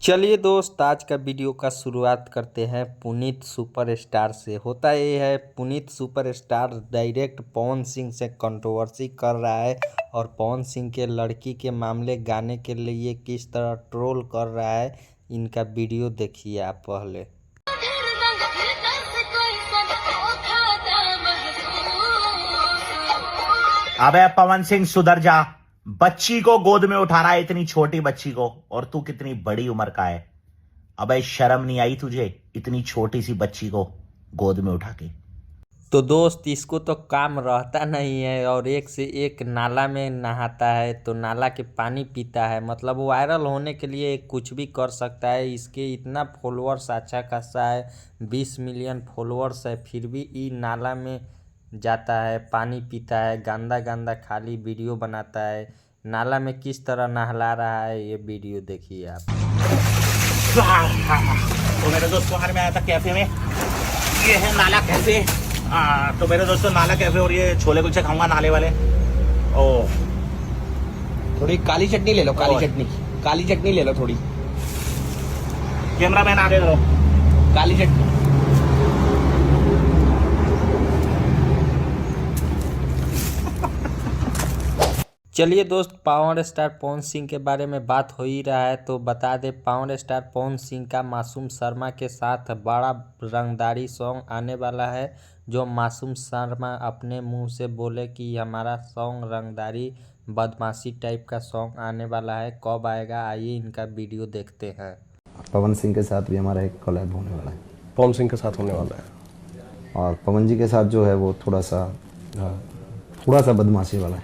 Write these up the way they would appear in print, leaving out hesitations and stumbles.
चलिए दोस्त, आज का वीडियो का शुरुआत करते हैं पुनीत सुपरस्टार से। होता ये है, पुनीत सुपरस्टार डायरेक्ट पवन सिंह से कंट्रोवर्सी कर रहा है और पवन सिंह के लड़की के मामले गाने के लिए किस तरह ट्रोल कर रहा है। इनका वीडियो देखिए आप पहले। अबे पवन सिंह सुधर जा। बच्ची को गोद में उठा रहा है, इतनी छोटी बच्ची को, और तू कितनी बड़ी उम्र का है। अबे शर्म नहीं आई तुझे इतनी छोटी सी बच्ची को गोद में उठा के। तो दोस्त, इसको तो काम रहता नहीं है और एक से एक नाला में नहाता है, तो नाला के पानी पीता है। मतलब वायरल होने के लिए कुछ भी कर सकता है। इसके इतना फॉलोअर्स अच्छा खासा है, 20 मिलियन फॉलोअर्स है, फिर भी ये नाला में जाता है, पानी पीता है, गंदा गंदा खाली वीडियो बनाता है। नाला में किस तरह नहला रहा है ये वीडियो देखिए आप। तो मेरे दोस्तों, में आया था कैफे में, ये है नाला कैफे। तो मेरे दोस्तों, नाला कैफे, और ये छोले कुलचे खाऊंगा नाले वाले। ओ थोड़ी काली चटनी ले लो, काली चटनी ले लो थोड़ी। कैमरा मैन आगे करो। काली चटनी। चलिए दोस्त, पावर स्टार पवन सिंह के बारे में बात हो ही रहा है तो बता दे, पावर स्टार पवन सिंह का मासूम शर्मा के साथ बड़ा रंगदारी सॉन्ग आने वाला है। जो मासूम शर्मा अपने मुंह से बोले कि हमारा सॉन्ग रंगदारी बदमाशी टाइप का सॉन्ग आने वाला है। कब आएगा, आइए इनका वीडियो देखते हैं। पवन सिंह के साथ भी हमारा एक कोलैब होने वाला है। पवन सिंह के साथ होने वाला है, और पवन जी के साथ जो है वो थोड़ा सा बदमाशी वाला है।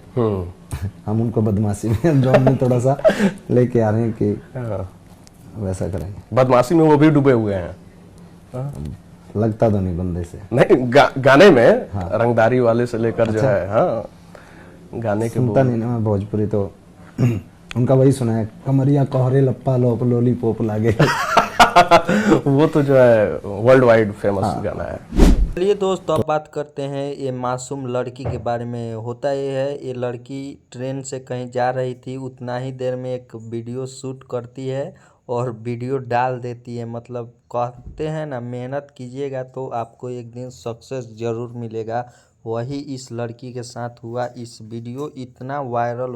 हम उनको बदमाशी में जॉन में थोड़ा सा लेके आ रहे हैं कि वैसा करेंगे। बदमाशी में वो भी डूबे हुए हैं। लगता तो नहीं बंदे से, नहीं गाने में। हाँ। रंगदारी वाले से लेकर जो है, हाँ, गाने के सुनता नहीं ना मैं भोजपुरी, तो उनका वही सुना है, कमरिया कोहरे लप्पा लोप लोली पोप लागे। वो तो जो है वर्ल्ड वाइड फेमस गाना है। चलिए दोस्त, अब बात करते हैं ये मासूम लड़की के बारे में। होता ये है, ये लड़की ट्रेन से कहीं जा रही थी, उतना ही देर में एक वीडियो शूट करती है और वीडियो डाल देती है। मतलब कहते हैं ना, मेहनत कीजिएगा तो आपको एक दिन सक्सेस ज़रूर मिलेगा। वही इस लड़की के साथ हुआ। इस वीडियो इतना वायरल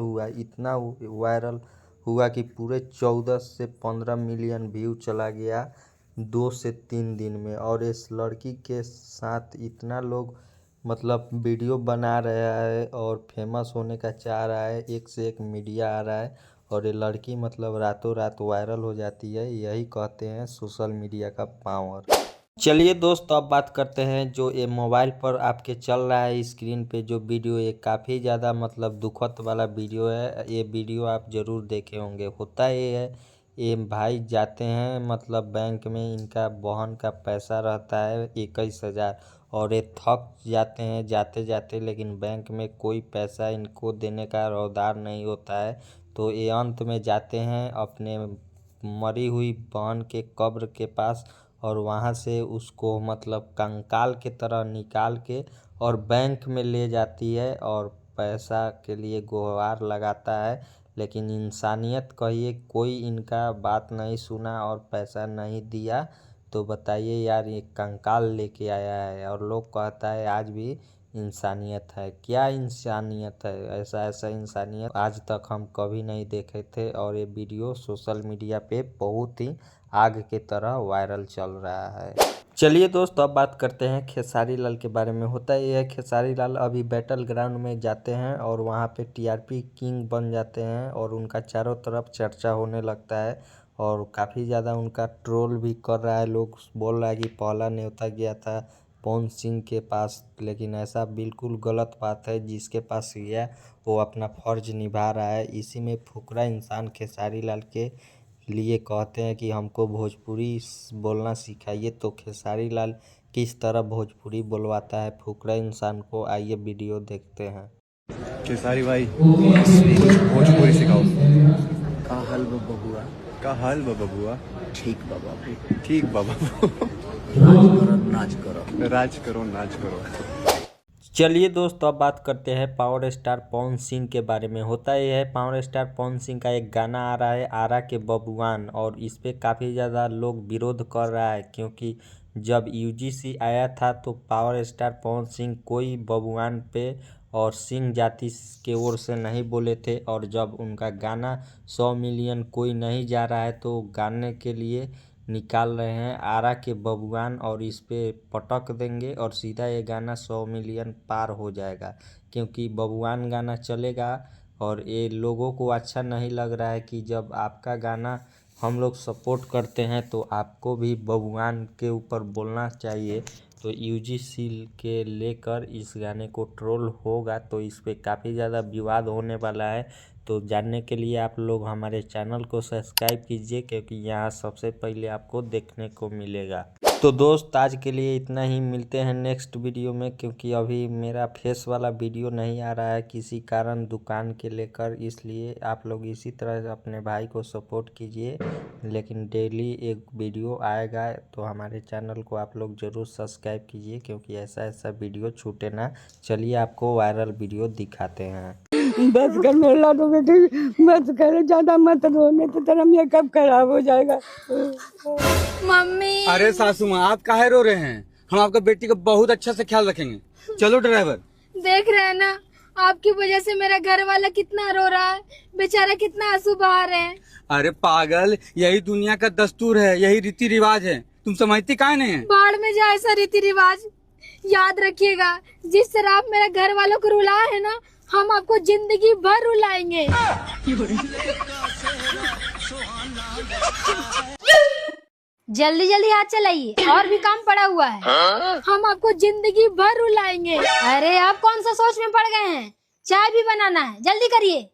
हुआ कि पूरे 14 से 15 मिलियन व्यू चला गया 2 से 3 दिन में। और इस लड़की के साथ इतना लोग मतलब वीडियो बना रहा है और फेमस होने का चाह रहा है, एक से एक मीडिया आ रहा है और ये लड़की मतलब रातों रात वायरल हो जाती है। यही कहते हैं सोशल मीडिया का पावर। चलिए दोस्त, अब बात करते हैं जो ये मोबाइल पर आपके चल रहा है स्क्रीन पे जो वीडियो, ये काफ़ी ज़्यादा मतलब दुखद वाला वीडियो है। ये वीडियो आप ज़रूर देखे होंगे। होता ये है, ये भाई जाते हैं मतलब बैंक में, इनका बहन का पैसा रहता है 21,000 और ये थक जाते हैं जाते जाते, लेकिन बैंक में कोई पैसा इनको देने का रौदार नहीं होता है। तो ये अंत में जाते हैं अपने मरी हुई बहन के कब्र के पास और वहाँ से उसको मतलब कंकाल के तरह निकाल के और बैंक में ले जाती है और पैसा के लिए गुहार लगाता है। लेकिन इंसानियत कहिए, कोई इनका बात नहीं सुना और पैसा नहीं दिया। तो बताइए यार, ये कंकाल लेके आया है और लोग कहता है आज भी इंसानियत है। क्या इंसानियत है? ऐसा इंसानियत आज तक हम कभी नहीं देखे थे और ये वीडियो सोशल मीडिया पे बहुत ही आग के तरह वायरल चल रहा है। चलिए दोस्त, अब बात करते हैं खेसारी लाल के बारे में। होता ये है, खेसारी लाल अभी बैटल ग्राउंड में जाते हैं और वहाँ पे टीआरपी किंग बन जाते हैं और उनका चारों तरफ चर्चा होने लगता है और काफ़ी ज़्यादा उनका ट्रोल भी कर रहा है। लोग बोल रहा है कि पहला न्योता गया था पवन सिंह के पास, लेकिन ऐसा बिल्कुल गलत बात है। जिसके पास गया वो अपना फ़र्ज निभा रहा है। इसी में फुकरा इंसान खेसारी लाल के लिए कहते हैं कि हमको भोजपुरी बोलना सिखाइए। तो खेसारी लाल किस तरह भोजपुरी बोलवाता है फुकरा इंसान को, आइए वीडियो देखते हैं। खेसारी भाई भोजपुरी सिखाओ। का हाल बबुआ, का हाल बबुआ, ठीक बाबा, ठीक बाबा। नाच करो नाच करो। राज करो नाच करो। चलिए दोस्तों, अब बात करते हैं पावर स्टार पवन सिंह के बारे में। होता यह है, पावर स्टार पवन सिंह का एक गाना आ रहा है आरा के बबुआन, और इस पे काफ़ी ज़्यादा लोग विरोध कर रहा है, क्योंकि जब यूजीसी आया था तो पावर स्टार पवन सिंह कोई बबुआन पे और सिंह जाति के ओर से नहीं बोले थे, और जब उनका गाना 100 मिलियन कोई नहीं जा रहा है तो गाने के लिए निकाल रहे हैं आरा के बबुआन, और इस पे पटक देंगे और सीधा ये गाना 100 मिलियन पार हो जाएगा, क्योंकि बबुआन गाना चलेगा। और ये लोगों को अच्छा नहीं लग रहा है कि जब आपका गाना हम लोग सपोर्ट करते हैं तो आपको भी बबुआन के ऊपर बोलना चाहिए। तो यूजीसी के लेकर इस गाने को ट्रोल होगा, तो इस पे काफ़ी ज़्यादा विवाद होने वाला है। तो जानने के लिए आप लोग हमारे चैनल को सब्सक्राइब कीजिए, क्योंकि यहाँ सबसे पहले आपको देखने को मिलेगा। तो दोस्त, आज के लिए इतना ही, मिलते हैं नेक्स्ट वीडियो में, क्योंकि अभी मेरा फेस वाला वीडियो नहीं आ रहा है किसी कारण दुकान के लेकर, इसलिए आप लोग इसी तरह अपने भाई को सपोर्ट कीजिए। लेकिन डेली एक वीडियो आएगा, तो हमारे चैनल को आप लोग ज़रूर सब्सक्राइब कीजिए, क्योंकि ऐसा ऐसा वीडियो छूटे ना। चलिए आपको वायरल वीडियो दिखाते हैं। बस कर मेरे लाडो बेटी, बस कर, ज्यादा मत रो, नहीं तो तेरा मेकअप खराब हो जाएगा। मम्मी। अरे सासू माँ, आप काहे रो रहे हैं? हम आपका बेटी का बहुत अच्छा से ख्याल रखेंगे। चलो ड्राइवर। देख रहे हैं ना, आपकी वजह से मेरा घर वाला कितना रो रहा है, बेचारा कितना आंसू बहा रहे हैं। अरे पागल, यही दुनिया का दस्तूर है, यही रीति रिवाज है, तुम समझती काहे नहीं है? बाढ़ में जाए ऐसा रीति रिवाज। याद रखिएगा, जिस तरह आप मेरे घर वालों को रुलाए है ना, हम आपको जिंदगी भर रुलाएंगे। जल्दी जल्दी हाथ चलाइए, और भी काम पड़ा हुआ है। हम आपको जिंदगी भर रुलाएंगे। अरे आप कौन सा सोच में पड़ गए हैं? चाय भी बनाना है, जल्दी करिए।